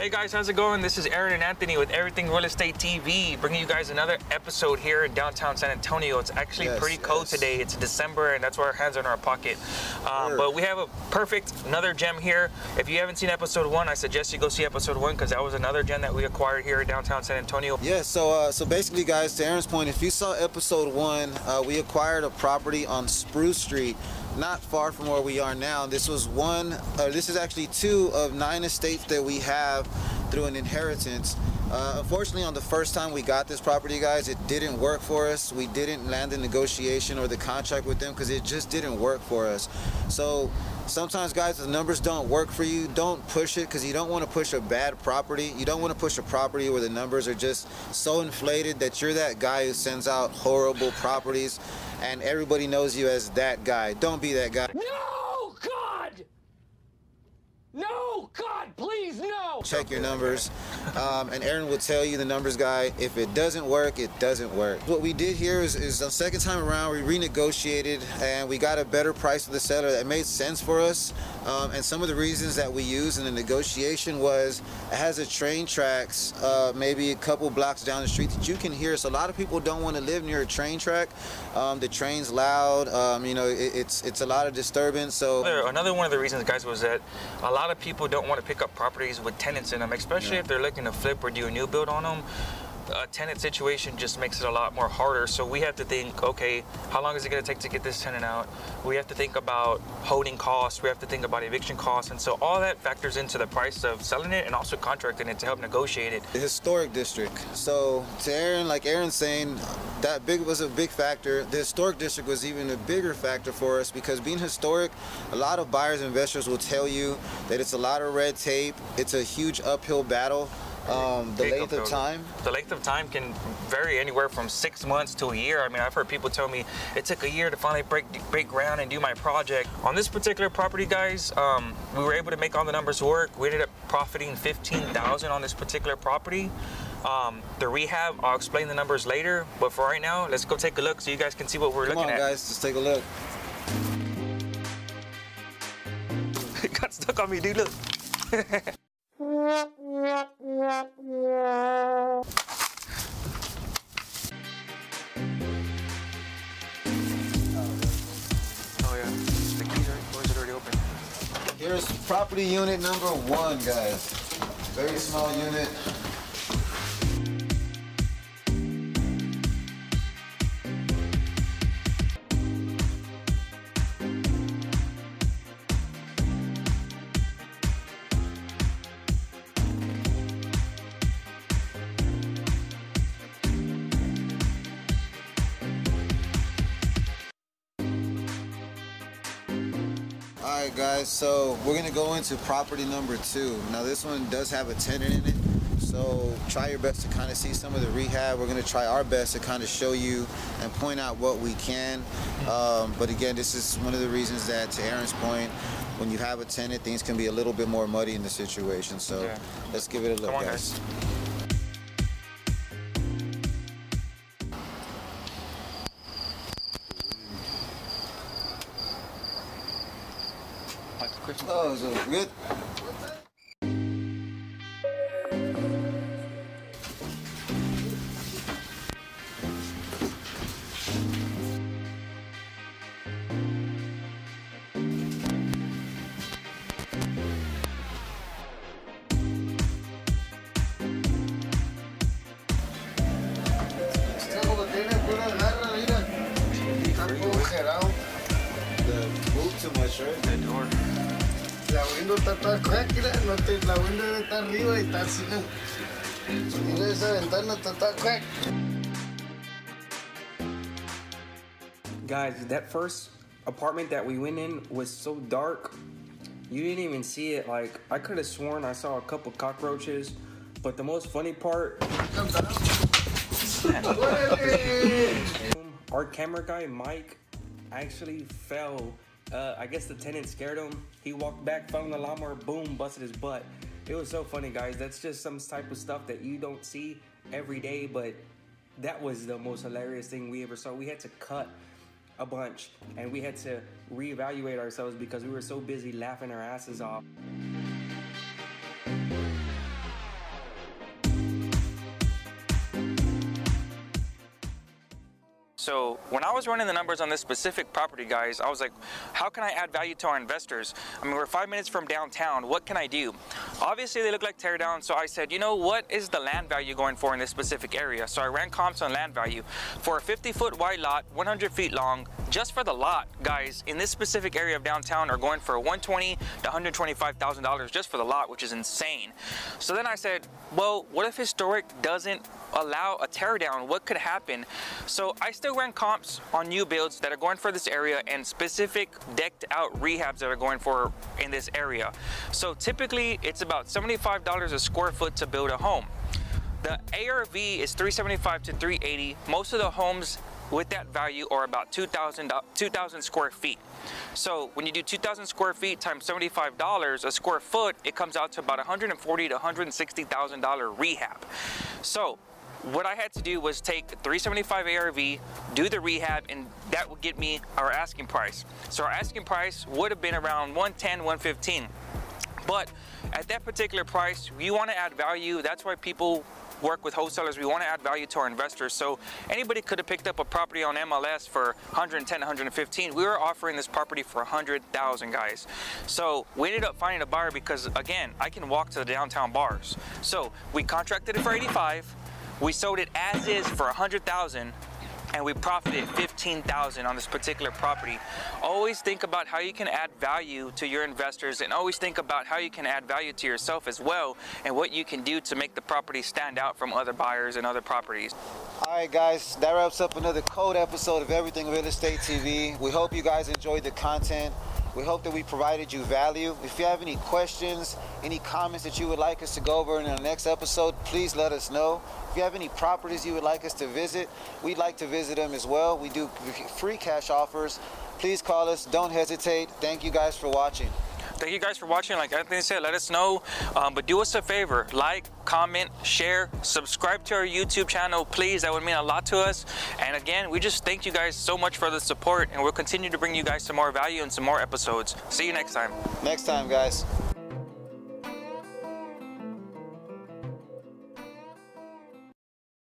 Hey guys, how's it going? This is Aaron and Anthony with Everything Real Estate TV, bringing you guys another episode here in downtown San Antonio. It's actually pretty cold today. It's December, and that's why our hands are in our pocket. But we have another gem here. If you haven't seen episode 1, I suggest you go see episode 1 because that was another gem that we acquired here in downtown San Antonio. Yeah, so basically, guys, to Aaron's point, if you saw episode 1, we acquired a property on Spruce Street, not far from where we are now. This is actually 2 of 9 estates that we have through an inheritance. Unfortunately, on the first time we got this property, guys, it didn't work for us. We didn't land the negotiation or the contract with them because it just didn't work for us. So sometimes, guys, the numbers don't work for you. Don't push it because you don't want to push a bad property. You don't want to push a property where the numbers are just so inflated that you're that guy who sends out horrible properties and everybody knows you as that guy. Don't be that guy. No, God! No, God, please, no! Check your numbers, and Aaron will tell you the numbers, guy. If it doesn't work, it doesn't work. What we did here is the second time around, we renegotiated, and we got a better price for the seller that made sense for us. And some of the reasons that we used in the negotiation was it has a train tracks, maybe a couple blocks down the street that you can hear. So a lot of people don't want to live near a train track. The train's loud. You know, it's a lot of disturbance. So another one of the reasons, guys, was that a lot of people don't want to pick up properties with tenants in them, especially if they're looking to flip or do a new build on them. A tenant situation just makes it a lot more harder. So we have to think, okay, how long is it going to take to get this tenant out? We have to think about holding costs. We have to think about eviction costs. And so all that factors into the price of selling it and also contracting it to help negotiate it. The historic district. So to Aaron, like Aaron's saying, that was a big factor. The historic district was even a bigger factor for us because being historic, a lot of buyers and investors will tell you that it's a lot of red tape. It's a huge uphill battle. The length of time can vary anywhere from 6 months to a year. I mean, I've heard people tell me it took a year to finally break ground and do my project. On this particular property, guys, we were able to make all the numbers work. We ended up profiting $15,000 on this particular property. The rehab, I'll explain the numbers later, but for right now, let's go take a look so you guys can see what we're looking at. Come on, guys, let's take a look. It got stuck on me, dude, look. Oh yeah, the keys are, or is it already open? Here's property unit number 1, guys. Very small unit. Alright guys, so we're going to go into property number 2. Now this one does have a tenant in it, so try your best to kind of see some of the rehab. We're going to try our best to kind of show you and point out what we can. But again, this is one of the reasons that, to Aaron's point, when you have a tenant, things can be a little bit more muddy in the situation. So let's give it a look, Come on, guys. Oh, so good. Move too much, right? The door. La window está toda crack, mira, la window está arriba y está así. Mira, esa ventana está toda crack. Guys, that first apartment that we went in was so dark, you didn't even see it. Like, I could have sworn I saw a couple cockroaches, but the most funny part, our camera guy, Mike, actually fell. I guess the tenant scared him. He walked back, found the lawnmower, boom, busted his butt. It was so funny, guys. That's just some type of stuff that you don't see every day, but that was the most hilarious thing we ever saw. We had to cut a bunch, and we had to reevaluate ourselves because we were so busy laughing our asses off. So when I was running the numbers on this specific property, guys, I was like, how can I add value to our investors? I mean, we're 5 minutes from downtown. What can I do? Obviously, they look like teardown. So I said, you know, what is the land value going for in this specific area? So I ran comps on land value for a 50-foot wide lot, 100 feet long. Just for the lot, guys, in this specific area of downtown are going for $120,000 to $125,000 just for the lot, which is insane. So then I said, well, what if historic doesn't allow a teardown? What could happen? So I still ran comps on new builds that are going for this area and specific decked out rehabs that are going for in this area. So typically it's about $75 a square foot to build a home. The ARV is $375 to $380. Most of the homes with that value are about 2,000 square feet. So when you do 2,000 square feet times $75 a square foot, it comes out to about $140,000 to $160,000 rehab. So what I had to do was take $375 ARV, do the rehab, and that would get me our asking price. So our asking price would have been around $110,000, $115,000. But at that particular price, we want to add value. That's why people work with wholesalers. We want to add value to our investors. So anybody could have picked up a property on MLS for $110,000, $115,000. We were offering this property for $100,000, guys. So we ended up finding a buyer because, again, I can walk to the downtown bars. So we contracted it for $85,000. We sold it as is for $100,000. And we profited $15,000 on this particular property. Always think about how you can add value to your investors, and always think about how you can add value to yourself as well, and what you can do to make the property stand out from other buyers and other properties. All right, guys, that wraps up another cold episode of Everything Real Estate TV. We hope you guys enjoyed the content. We hope that we provided you value. If you have any questions, any comments that you would like us to go over in our next episode, please let us know. If you have any properties you would like us to visit, we'd like to visit them as well. We do free cash offers. Please call us. Don't hesitate. Thank you guys for watching. Thank you guys for watching. Like Anthony said, let us know. But do us a favor, like, comment, share, subscribe to our YouTube channel, please. That would mean a lot to us. And again, we just thank you guys so much for the support, and we'll continue to bring you guys some more value and some more episodes. See you next time. Next time, guys.